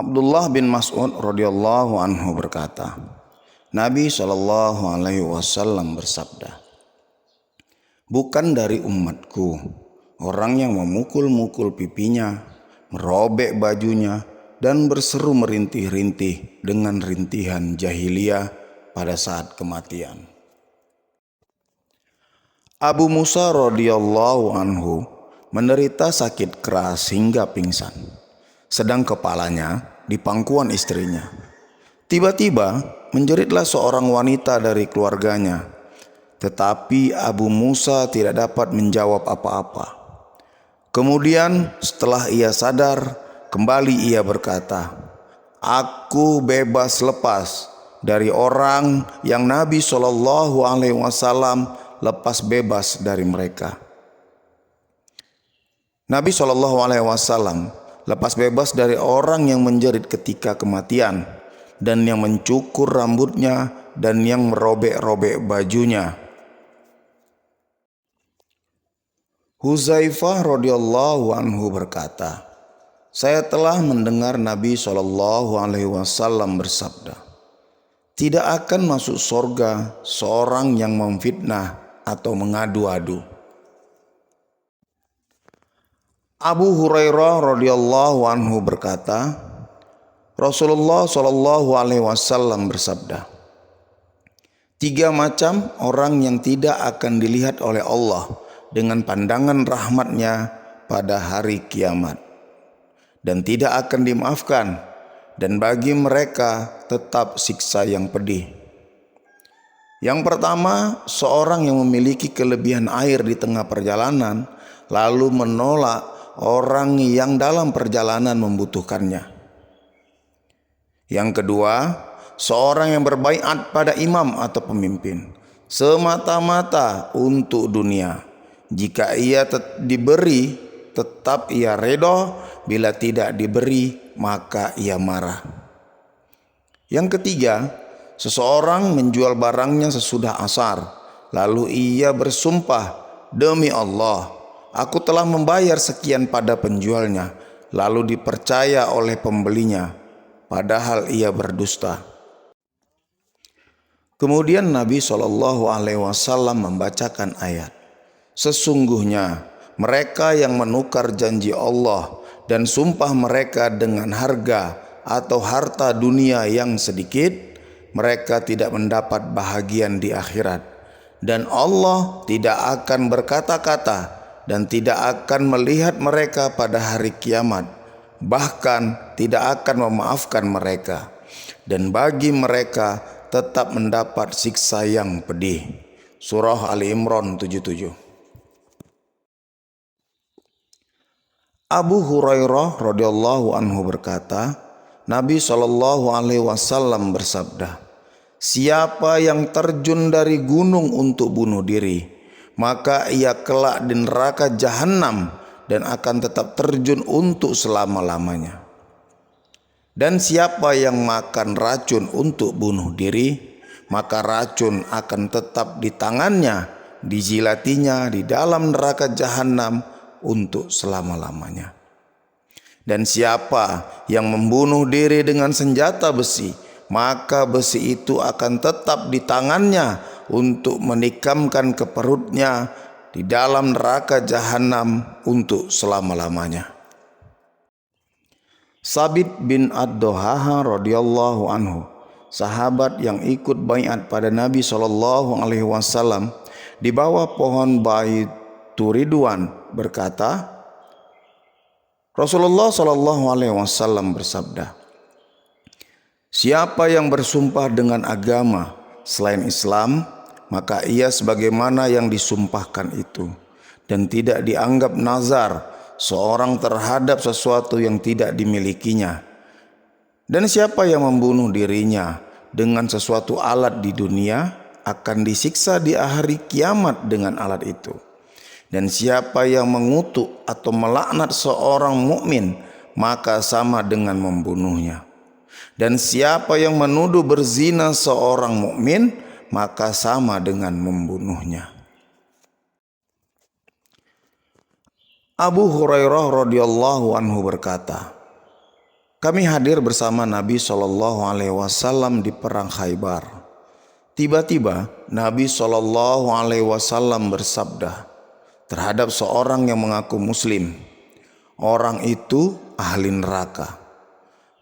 Abdullah bin Mas'ud radhiyallahu anhu berkata, Nabi Shallallahu alaihi wasallam bersabda, "Bukan dari umatku orang yang memukul-mukul pipinya, merobek bajunya, dan berseru merintih-rintih dengan rintihan jahiliyah pada saat kematian." Abu Musa radhiyallahu anhu menderita sakit keras hingga pingsan, sedang kepalanya di pangkuan istrinya. Tiba-tiba menjeritlah seorang wanita dari keluarganya, tetapi Abu Musa tidak dapat menjawab apa-apa. Kemudian setelah ia sadar, kembali ia berkata, "Aku bebas lepas dari orang yang Nabi Shallallahu alaihi wasallam lepas bebas dari mereka." Nabi Shallallahu alaihi wasallam lepas bebas dari orang yang menjerit ketika kematian, dan yang mencukur rambutnya, dan yang merobek-robek bajunya. Huzaifah radhiyallahu anhu berkata, "Saya telah mendengar Nabi Shallallahu alaihi wasallam bersabda, tidak akan masuk surga seorang yang memfitnah atau mengadu-adu." Abu Hurairah radhiyallahu anhu berkata, Rasulullah Shallallahu alaihi wasallam bersabda, 3 macam orang yang tidak akan dilihat oleh Allah dengan pandangan rahmatnya pada hari kiamat, dan tidak akan dimaafkan, dan bagi mereka tetap siksa yang pedih. Yang pertama, seorang yang memiliki kelebihan air di tengah perjalanan, lalu menolak orang yang dalam perjalanan membutuhkannya. Yang kedua, seorang yang berbaiat pada imam atau pemimpin semata-mata untuk dunia. Jika ia diberi, tetap ia redha; bila tidak diberi, maka ia marah. Yang ketiga, seseorang menjual barangnya sesudah asar, lalu ia bersumpah, "Demi Allah, aku telah membayar sekian pada penjualnya," lalu dipercaya oleh pembelinya, padahal ia berdusta. Kemudian Nabi Shallallahu alaihi wasallam membacakan ayat, "Sesungguhnya mereka yang menukar janji Allah dan sumpah mereka dengan harga atau harta dunia yang sedikit, mereka tidak mendapat bahagian di akhirat, dan Allah tidak akan berkata-kata dan tidak akan melihat mereka pada hari kiamat, bahkan tidak akan memaafkan mereka, dan bagi mereka tetap mendapat siksa yang pedih." Surah Ali Imran 77. Abu Hurairah radhiyallahu anhu berkata, Nabi Shallallahu alaihi wasallam bersabda, "Siapa yang terjun dari gunung untuk bunuh diri, maka ia kelak di neraka jahanam dan akan tetap terjun untuk selama-lamanya. Dan siapa yang makan racun untuk bunuh diri, maka racun akan tetap di tangannya, dijilatinya di dalam neraka jahanam untuk selama-lamanya. Dan siapa yang membunuh diri dengan senjata besi, maka besi itu akan tetap di tangannya untuk menikamkan ke perutnya di dalam neraka jahanam untuk selama-lamanya." Sabit bin Ad-Dohaha radhiyallahu anhu, sahabat yang ikut baiat pada Nabi Shallallahu alaihi wasallam di bawah pohon Baitur Ridwan, berkata, Rasulullah Shallallahu alaihi wasallam bersabda, "Siapa yang bersumpah dengan agama selain Islam, maka ia sebagaimana yang disumpahkan itu, dan tidak dianggap nazar seorang terhadap sesuatu yang tidak dimilikinya. Dan siapa yang membunuh dirinya dengan sesuatu alat di dunia, akan disiksa di hari kiamat dengan alat itu. Dan siapa yang mengutuk atau melaknat seorang mukmin, maka sama dengan membunuhnya. Dan siapa yang menuduh berzina seorang mukmin, maka sama dengan membunuhnya." Abu Hurairah radhiyallahu anhu berkata, Kami hadir bersama Nabi SAW di perang Khaybar. Tiba-tiba Nabi SAW bersabda terhadap seorang yang mengaku muslim, orang itu ahli neraka.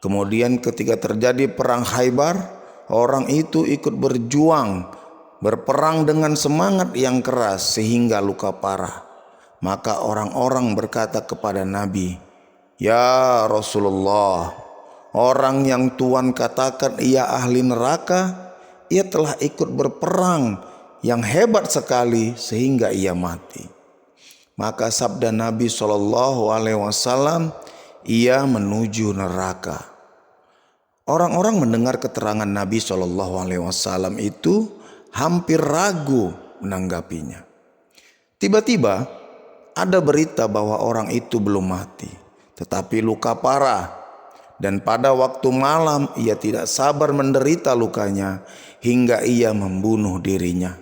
Kemudian ketika terjadi perang Khaybar, orang itu ikut berperang dengan semangat yang keras sehingga luka parah. Maka orang-orang berkata kepada Nabi, "Ya Rasulullah, orang yang Tuhan katakan ia ahli neraka, ia telah ikut berperang yang hebat sekali sehingga ia mati." Maka sabda Nabi SAW, "Ia menuju neraka." Orang-orang mendengar keterangan Nabi SAW itu hampir ragu menanggapinya. Tiba-tiba ada berita bahwa orang itu belum mati, tetapi luka parah. Dan pada waktu malam ia tidak sabar menderita lukanya hingga ia membunuh dirinya.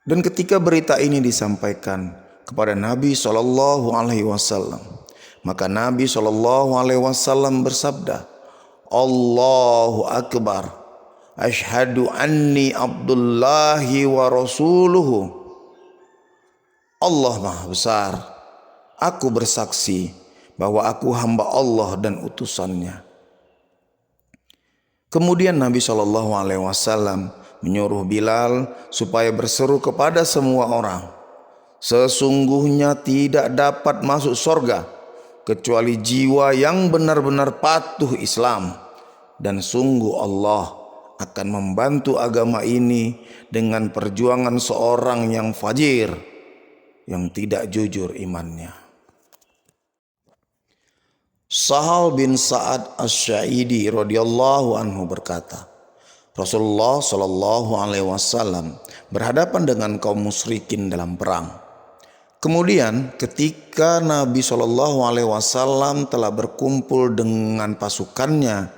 Dan ketika berita ini disampaikan kepada Nabi SAW, maka Nabi SAW bersabda, "Allahu Akbar, asyhadu anni abdullahi wa rasuluhu." Allah Maha Besar, aku bersaksi bahwa aku hamba Allah dan utusannya. Kemudian Nabi SAW menyuruh Bilal supaya berseru kepada semua orang, "Sesungguhnya tidak dapat masuk surga kecuali jiwa yang benar-benar patuh Islam, dan sungguh Allah akan membantu agama ini dengan perjuangan seorang yang fajir, yang tidak jujur imannya." Sahal bin Sa'ad Asy-Sya'idi radhiyallahu anhu berkata, Rasulullah SAW berhadapan dengan kaum musyrikin dalam perang. Kemudian ketika Nabi SAW telah berkumpul dengan pasukannya,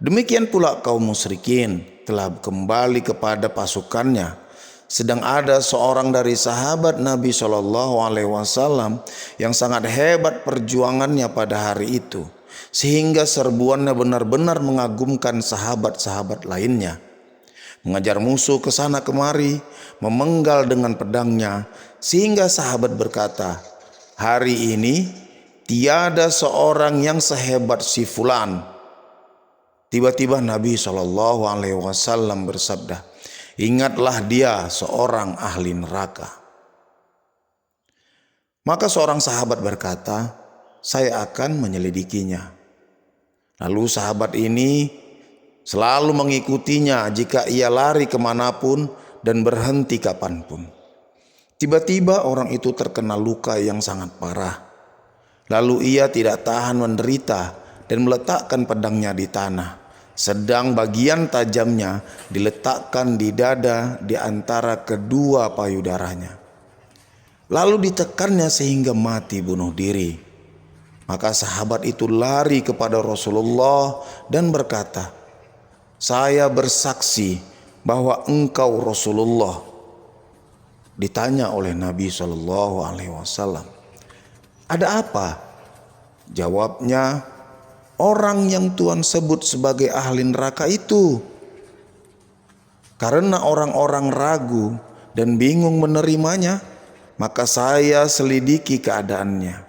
demikian pula kaum musyrikin telah kembali kepada pasukannya. Sedang ada seorang dari sahabat Nabi SAW yang sangat hebat perjuangannya pada hari itu, sehingga serbuannya benar-benar mengagumkan sahabat-sahabat lainnya. Mengajar musuh ke sana kemari, memenggal dengan pedangnya, sehingga sahabat berkata, "Hari ini tiada seorang yang sehebat si fulan." Tiba-tiba Nabi SAW bersabda, "Ingatlah dia seorang ahli neraka." Maka seorang sahabat berkata, "Saya akan menyelidikinya." Lalu sahabat ini selalu mengikutinya jika ia lari kemanapun dan berhenti kapanpun. Tiba-tiba orang itu terkena luka yang sangat parah. Lalu ia tidak tahan menderita dan meletakkan pedangnya di tanah. Sedang bagian tajamnya diletakkan di dada di antara kedua payudaranya. Lalu ditekannya sehingga mati bunuh diri. Maka sahabat itu lari kepada Rasulullah dan berkata, "Saya bersaksi bahwa engkau Rasulullah." Ditanya oleh Nabi SAW, "Ada apa?" Jawabnya, "Orang yang Tuhan sebut sebagai ahli neraka itu." Karena orang-orang ragu dan bingung menerimanya, maka saya selidiki keadaannya.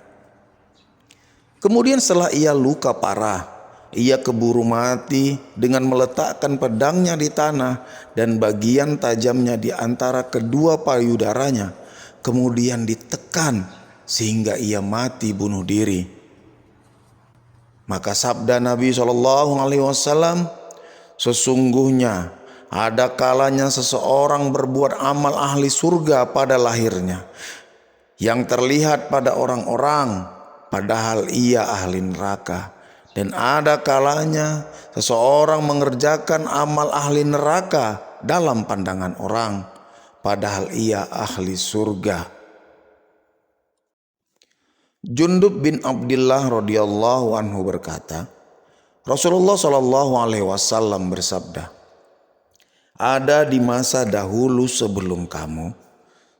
Kemudian setelah ia luka parah, ia keburu mati dengan meletakkan pedangnya di tanah dan bagian tajamnya di antara kedua payudaranya, kemudian ditekan sehingga ia mati bunuh diri. Maka sabda Nabi SAW, "Sesungguhnya ada kalanya seseorang berbuat amal ahli surga pada lahirnya, yang terlihat pada orang-orang, padahal ia ahli neraka. Dan ada kalanya seseorang mengerjakan amal ahli neraka dalam pandangan orang, padahal ia ahli surga." Jundub bin Abdullah radhiyallahu anhu berkata, Rasulullah SAW bersabda, "Ada di masa dahulu sebelum kamu,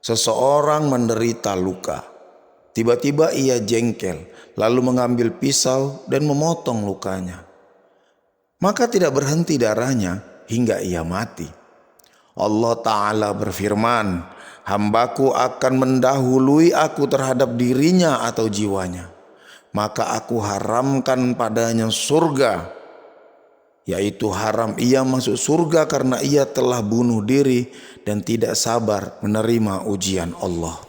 seseorang menderita luka. Tiba-tiba ia jengkel, lalu mengambil pisau dan memotong lukanya. Maka tidak berhenti darahnya hingga ia mati. Allah Ta'ala berfirman, "Hambaku akan mendahului aku terhadap dirinya atau jiwanya. Maka aku haramkan padanya surga, yaitu haram ia masuk surga karena ia telah bunuh diri dan tidak sabar menerima ujian Allah."